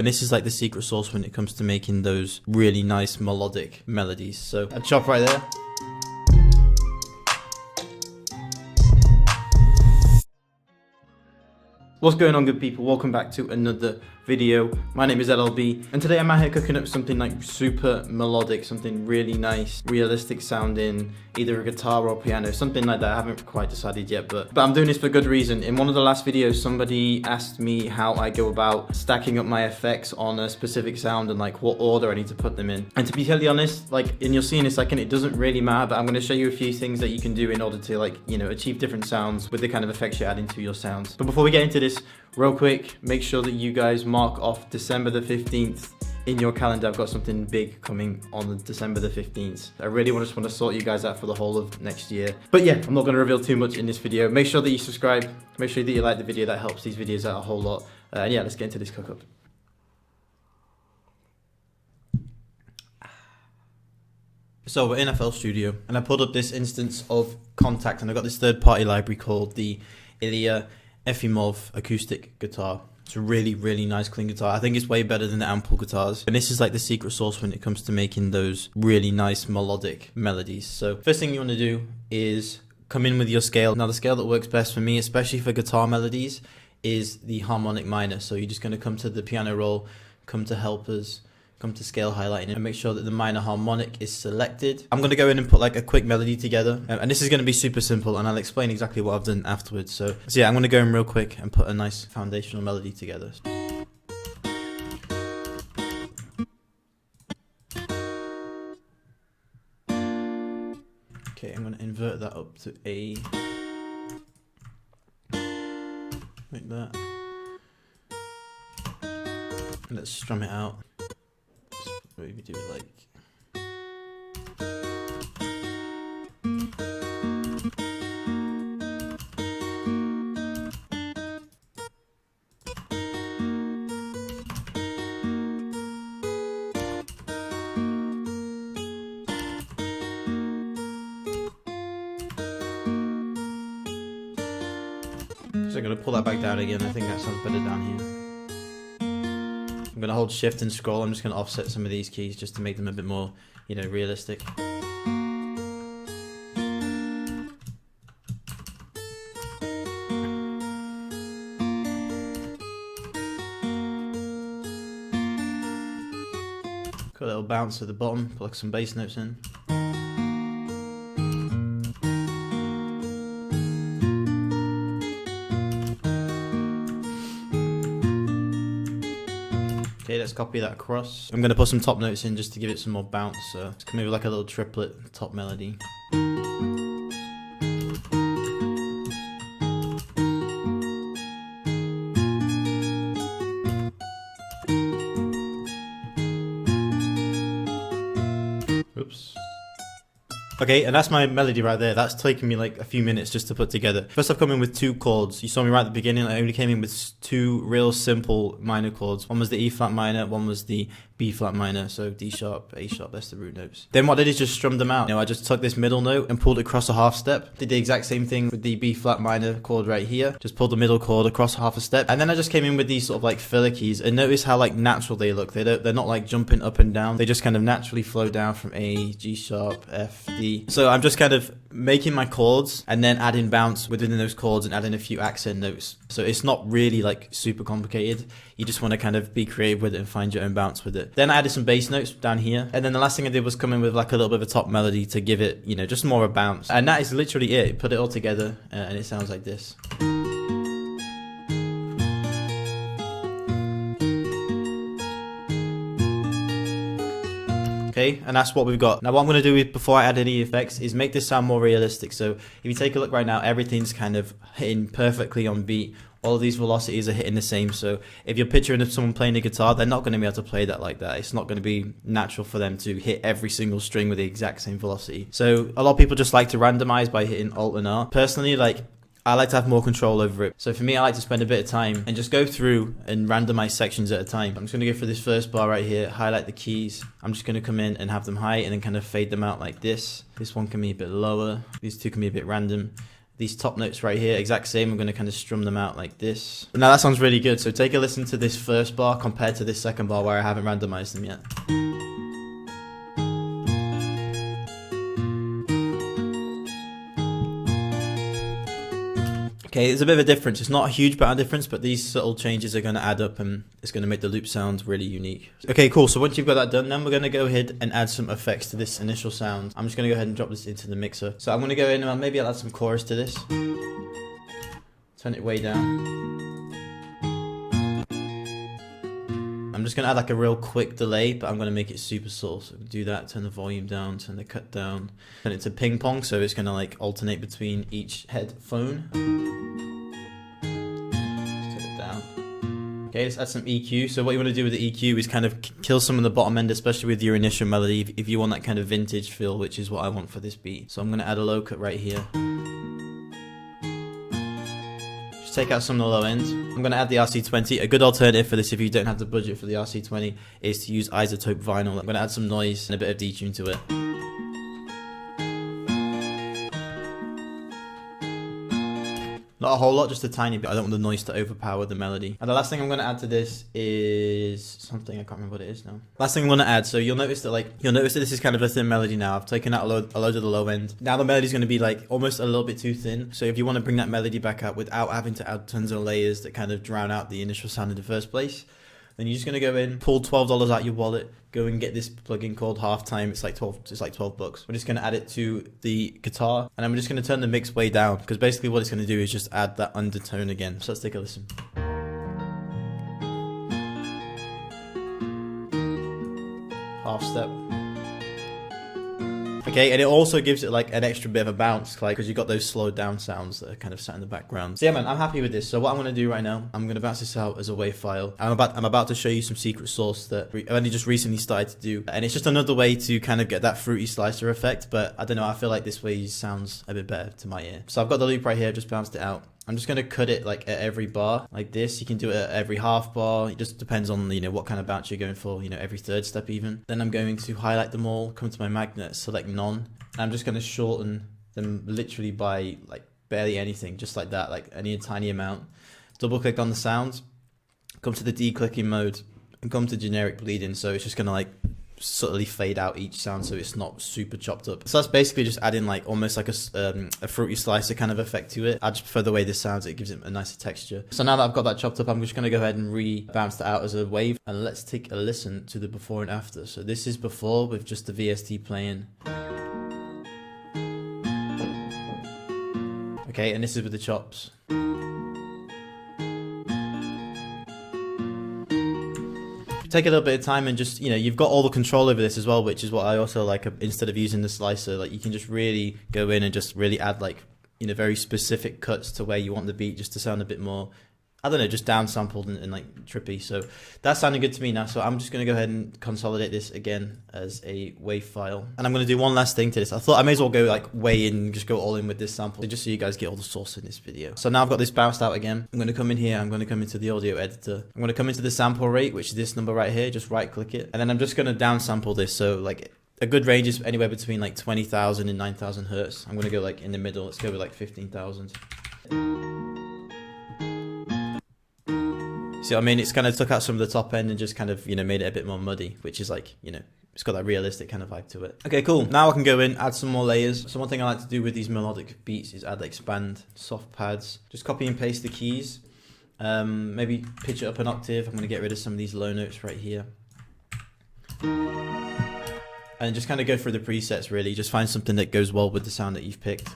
And this is like the secret sauce when it comes to making those really nice melodic melodies. So a chop right there. What's going on, good people? Welcome back to another video. My name is LLB, and today I'm out here cooking up something like super melodic, something really nice, realistic sounding, either a guitar or piano, something like that. I haven't quite decided yet, but I'm doing this for good reason. In one of the last videos, somebody asked me how I go about stacking up my effects on a specific sound and like what order I need to put them in. And to be totally honest, like, and you'll see in a second, it doesn't really matter, but I'm going to show you a few things that you can do in order to, like, you know, achieve different sounds with the kind of effects you're adding to your sounds. But before we get into this, real quick, make sure that you guys mark off December the 15th in your calendar. I've got something big coming on December the 15th. I really just want to sort you guys out for the whole of next year. But yeah, I'm not going to reveal too much in this video. Make sure that you subscribe. Make sure that you like the video. That helps these videos out a whole lot. And yeah, let's get into this cook up. So we're in FL Studio, and I pulled up this instance of Contact, and I got this third-party library called the Ilya Efimov acoustic guitar. It's a really, really nice clean guitar. I think it's way better than the Ample guitars. And this is like the secret sauce when it comes to making those really nice melodic melodies. So first thing you want to do is come in with your scale. Now the scale that works best for me, especially for guitar melodies, is the harmonic minor. So you're just going to come to the piano roll, come to helpers, come to scale highlighting, and make sure that the minor harmonic is selected. I'm going to go in and put like a quick melody together, and this is going to be super simple, and I'll explain exactly what I've done afterwards. So yeah, I'm going to go in real quick and put a nice foundational melody together. Okay, I'm going to invert that up to A, like that, and let's strum it out. Maybe do it like, so I'm going to pull that back down again. I think that sounds better down here. I'm going to hold shift and scroll. I'm just going to offset some of these keys just to make them a bit more, you know, realistic. Got a little bounce at the bottom, put like some bass notes in. Okay, let's copy that across. I'm going to put some top notes in just to give it some more bounce. So it's going to be like a little triplet top melody. Oops. Okay, and that's my melody right there. That's taken me like a few minutes just to put together. First I've come in with two chords. You saw me right at the beginning, I only came in with two real simple minor chords. One was the E flat minor, one was the B flat minor, so D sharp, A sharp, that's the root notes. Then what I did is just strummed them out. You know, I just took this middle note and pulled it across a half step. Did the exact same thing with the B flat minor chord right here. Just pulled the middle chord across half a step. And then I just came in with these sort of like filler keys, and notice how like natural they look. They're not like jumping up and down. They just kind of naturally flow down from A, G sharp, F, D. So I'm just kind of making my chords and then adding bounce within those chords and adding a few accent notes. So it's not really like super complicated. You just want to kind of be creative with it and find your own bounce with it. Then I added some bass notes down here. And then the last thing I did was come in with like a little bit of a top melody to give it, you know, just more of a bounce. And that is literally it. Put it all together and it sounds like this. Okay, and that's what we've got. Now what I'm going to do before I add any effects is make this sound more realistic. So if you take a look right now, everything's kind of hitting perfectly on beat. All of these velocities are hitting the same. So if you're picturing someone playing a guitar, they're not going to be able to play that like that. It's not going to be natural for them to hit every single string with the exact same velocity. So a lot of people just like to randomize by hitting Alt and R. Personally, like, I like to have more control over it. So for me, I like to spend a bit of time and just go through and randomize sections at a time. I'm just going to go for this first bar right here, highlight the keys. I'm just going to come in and have them high and then kind of fade them out like this. This one can be a bit lower. These two can be a bit random. these top notes right here, exact same. I'm going to kind of strum them out like this. Now that sounds really good. So take a listen to this first bar compared to this second bar where I haven't randomized them yet. Okay, there's a bit of a difference. It's not a huge amount of difference, but these subtle changes are going to add up and it's going to make the loop sound really unique. Okay, cool. So once you've got that done, then we're going to go ahead and add some effects to this initial sound. I'm just going to go ahead and drop this into the mixer. So I'm going to go in and maybe I'll add some chorus to this. Turn it way down. I'm just going to add like a real quick delay, but I'm going to make it super subtle. So do that, turn the volume down, turn the cut down, turn it to ping pong, so it's going to like alternate between each headphone. Just turn it down. Okay, let's add some EQ. So what you want to do with the EQ is kind of kill some of the bottom end, especially with your initial melody, if you want that kind of vintage feel, which is what I want for this beat. So I'm going to add a low cut right here. Take out some of the low end. I'm going to add the RC20. A good alternative for this if you don't have the budget for the RC20 is to use isotope vinyl. I'm going to add some noise and a bit of detune to it. Not a whole lot, just a tiny bit. I don't want the noise to overpower the melody. And the last thing I'm going to add to this is something, I can't remember what it is now. Last thing I'm going to add, so you'll notice that this is kind of a thin melody now. I've taken out a load of the low end. Now the melody's going to be like almost a little bit too thin. So if you want to bring that melody back out without having to add tons of layers that kind of drown out the initial sound in the first place, then you're just going to go in, pull $12 out your wallet, go and get this plugin called Halftime. It's like 12 bucks. We're just going to add it to the guitar, and I'm just going to turn the mix way down, because basically what it's going to do is just add that undertone again. So let's take a listen. Half step. Okay, and it also gives it like an extra bit of a bounce, like, because you've got those slowed down sounds that are kind of sat in the background. So yeah, man, I'm happy with this. So what I'm going to do right now, I'm going to bounce this out as a WAV file. I'm about to show you some secret sauce that I only just recently started to do, and it's just another way to kind of get that fruity slicer effect. But I don't know, I feel like this way sounds a bit better to my ear. So I've got the loop right here, just bounced it out. I'm just going to cut it like at every bar like this. You can do it at every half bar. It just depends on, you know, what kind of bounce you're going for, you know, every third step even. Then I'm going to highlight them all, come to my magnet, select none. And I'm just going to shorten them literally by like barely anything, just like that, like any tiny amount. Double click on the sound, come to the declicking mode and come to generic bleeding. So it's just going to like subtly fade out each sound so it's not super chopped up. So that's basically just adding like almost like a fruity slicer kind of effect to it. I just prefer the way this sounds. It gives it a nicer texture. So now that I've got that chopped up, I'm just going to go ahead and re-bounce that out as a wave, and let's take a listen to the before and after. So this is before with just the VST playing. Okay, and this is with the chops. Take a little bit of time and just, you know, you've got all the control over this as well, which is what I also like. Instead of using the slicer, like, you can just really go in and just really add, like, you know, very specific cuts to where you want the beat just to sound a bit more, I don't know, just downsampled and like trippy. So that's sounding good to me now. So I'm just going to go ahead and consolidate this again as a WAV file. And I'm going to do one last thing to this. I thought I may as well go like way in and just go all in with this sample, just so you guys get all the source in this video. So now I've got this bounced out again. I'm going to come in here. I'm going to come into the audio editor. I'm going to come into the sample rate, which is this number right here. Just right click it. And then I'm just going to downsample this. So like a good range is anywhere between like 20,000 and 9,000 hertz. I'm going to go like in the middle. Let's go with like 15,000. See what I mean? It's kind of took out some of the top end and just kind of, you know, made it a bit more muddy, which is like, you know, it's got that realistic kind of vibe to it. Okay, cool. Now I can go in, add some more layers. So one thing I like to do with these melodic beats is add expand, soft pads. Just copy and paste the keys. Maybe pitch it up an octave. I'm going to get rid of some of these low notes right here. And just kind of go through the presets really. Just find something that goes well with the sound that you've picked.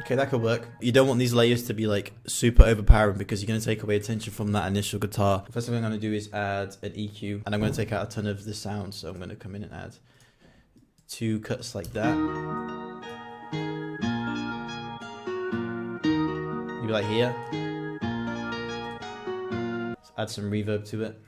Okay, that could work. You don't want these layers to be like super overpowering because you're going to take away attention from that initial guitar. First thing I'm going to do is add an EQ, and I'm going to take out a ton of the sound. So I'm going to come in and add 2 cuts like that. Maybe like here. Let's add some reverb to it.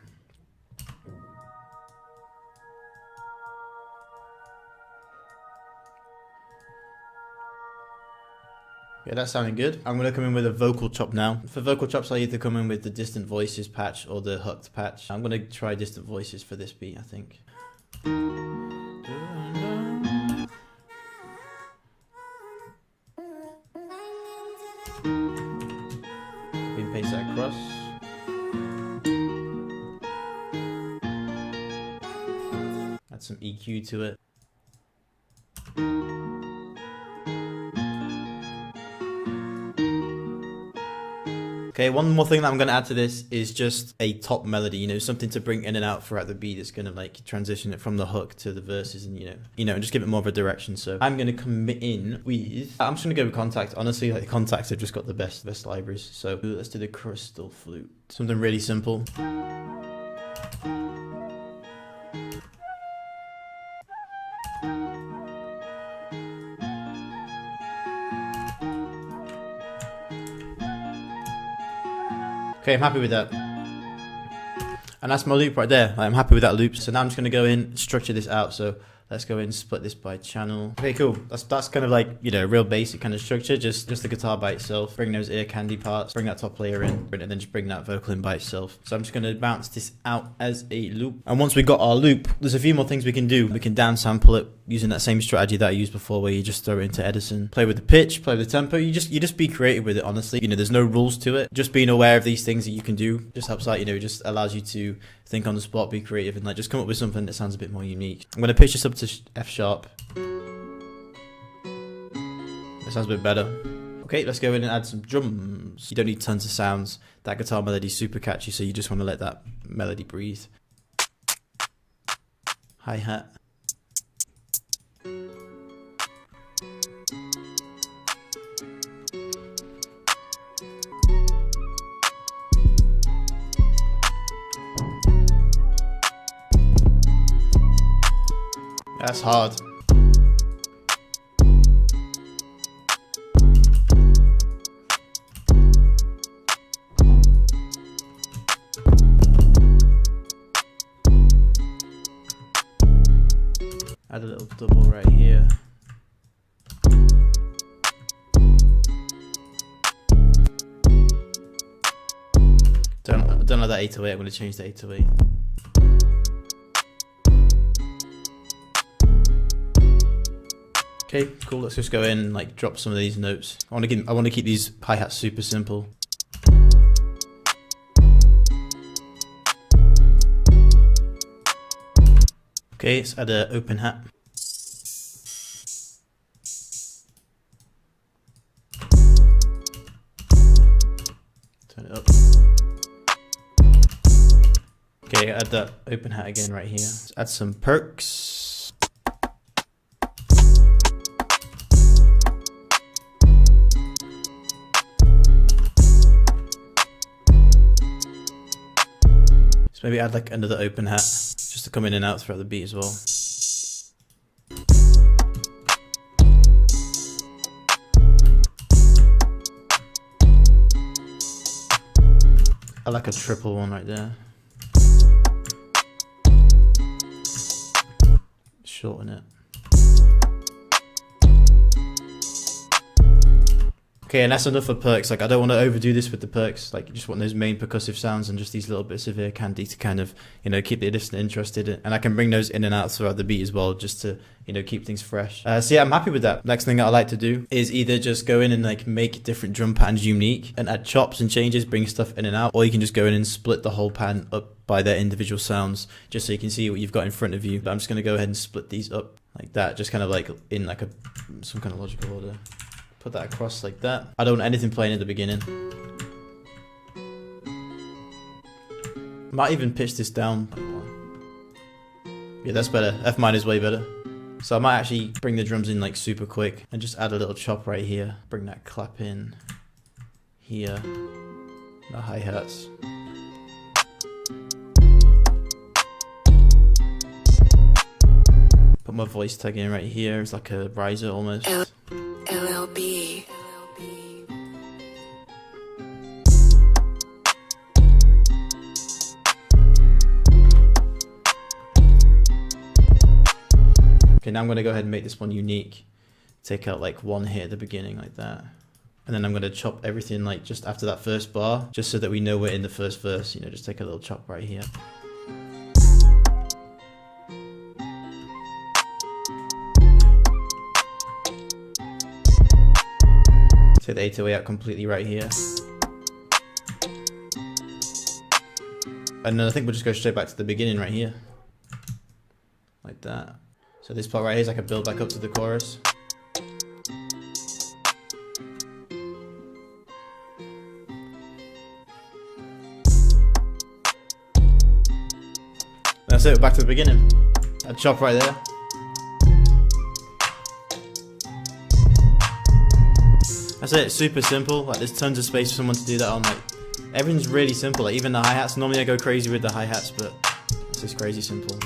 Yeah, that's sounding good. I'm going to come in with a vocal chop now. For vocal chops, I either come in with the distant voices patch or the hooked patch. I'm going to try distant voices for this beat, I think. Then paste that across. Add some EQ to it. Okay, one more thing that I'm going to add to this is just a top melody, you know, something to bring in and out throughout the beat that's going to like transition it from the hook to the verses and, you know, and just give it more of a direction. So I'm going to come in with, I'm just going to go with Contact. Honestly, like the Contacts have just got the best libraries. So let's do the crystal flute. Something really simple. Okay, I'm happy with that. And that's my loop right there. I'm happy with that loop. So now I'm just going to go in, structure this out. So let's go in and split this by channel. Okay, cool. That's kind of like, you know, real basic kind of structure. Just the guitar by itself. Bring those ear candy parts. Bring that top layer in. And then just bring that vocal in by itself. So I'm just going to bounce this out as a loop. And once we got our loop, there's a few more things we can do. We can downsample it using that same strategy that I used before, where you just throw it into Edison. Play with the pitch, play with the tempo. You just be creative with it, honestly. You know, there's no rules to it. Just being aware of these things that you can do just helps out, you know, just allows you to think on the spot, be creative, and like just come up with something that sounds a bit more unique. I'm going to pitch this up to F sharp. That sounds a bit better. Okay, let's go in and add some drums. You don't need tons of sounds. That guitar melody is super catchy, so you just want to let that melody breathe. Hi-hat. That's hard. Add a little double right here. Don't like that 808, I'm going to change the 808. Okay, cool. Let's just go in and like drop some of these notes. I want to keep these hi-hats super simple. Okay, let's add an open hat. Turn it up. Okay, add that open hat again right here. Let's add some perks. So maybe add like another open hat just to come in and out throughout the beat as well. I like a triple one right there. Shorten it. Okay, and that's enough for perks. Like, I don't want to overdo this with the perks. Like, you just want those main percussive sounds and just these little bits of ear candy to kind of, you know, keep the listener interested. And I can bring those in and out throughout the beat as well, just to, you know, keep things fresh. So yeah, I'm happy with that. Next thing that I like to do is either just go in and like make different drum patterns unique and add chops and changes, bring stuff in and out, or you can just go in and split the whole pattern up by their individual sounds, just so you can see what you've got in front of you. But I'm just going to go ahead and split these up like that, just kind of like in like some kind of logical order. Put that across like that. I don't want anything playing at the beginning. Might even pitch this down. Yeah, that's better. F minor is way better. So I might actually bring the drums in like super quick and just add a little chop right here. Bring that clap in here. The hi-hats. Put my voice tag in right here. It's like a riser almost. LLB. Okay, now I'm going to go ahead and make this one unique. Take out like one hit at the beginning like that. And then I'm going to chop everything like just after that first bar, just so that we know we're in the first verse. You know, just take a little chop right here. Take the 808 out completely right here. And then I think we'll just go straight back to the beginning right here. Like that. So this part right here is like a build back up to the chorus. That's it, back to the beginning. A chop right there. That's it, super simple. Like there's tons of space for someone to do that on. Like everything's really simple. Like even the hi-hats. Normally I go crazy with the hi-hats, but it's just crazy simple.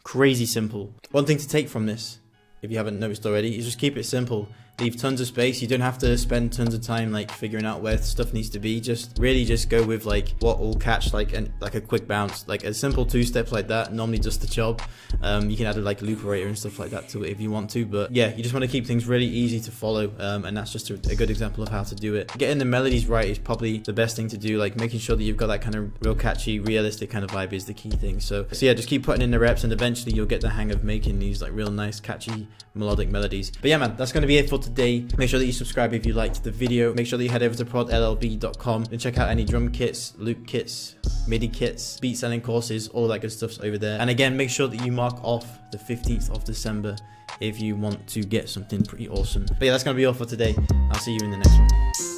Crazy simple. One thing to take from this, if you haven't noticed already, is just keep it simple. Leave tons of space. You don't have to spend tons of time like figuring out where stuff needs to be. Just really just go with like what will catch like a quick bounce, like a simple two-step like that. Normally just the chop. You can add like a loop operator and stuff like that to it if you want to. But yeah, you just want to keep things really easy to follow, and that's just a good example of how to do it. Getting the melodies right is probably the best thing to do. Like making sure that you've got that kind of real catchy, realistic kind of vibe is the key thing. So yeah, just keep putting in the reps, and eventually you'll get the hang of making these like real nice, catchy, melodic melodies. But yeah, man, that's gonna be it for today. Make sure that you subscribe if you liked the video. Make sure that you head over to prodllb.com and check out any drum kits, loop kits, MIDI kits, beat selling courses, all that good stuff's over there. And again, make sure that you mark off the 15th of December if you want to get something pretty awesome. But yeah, that's gonna be all for today. I'll see you in the next one.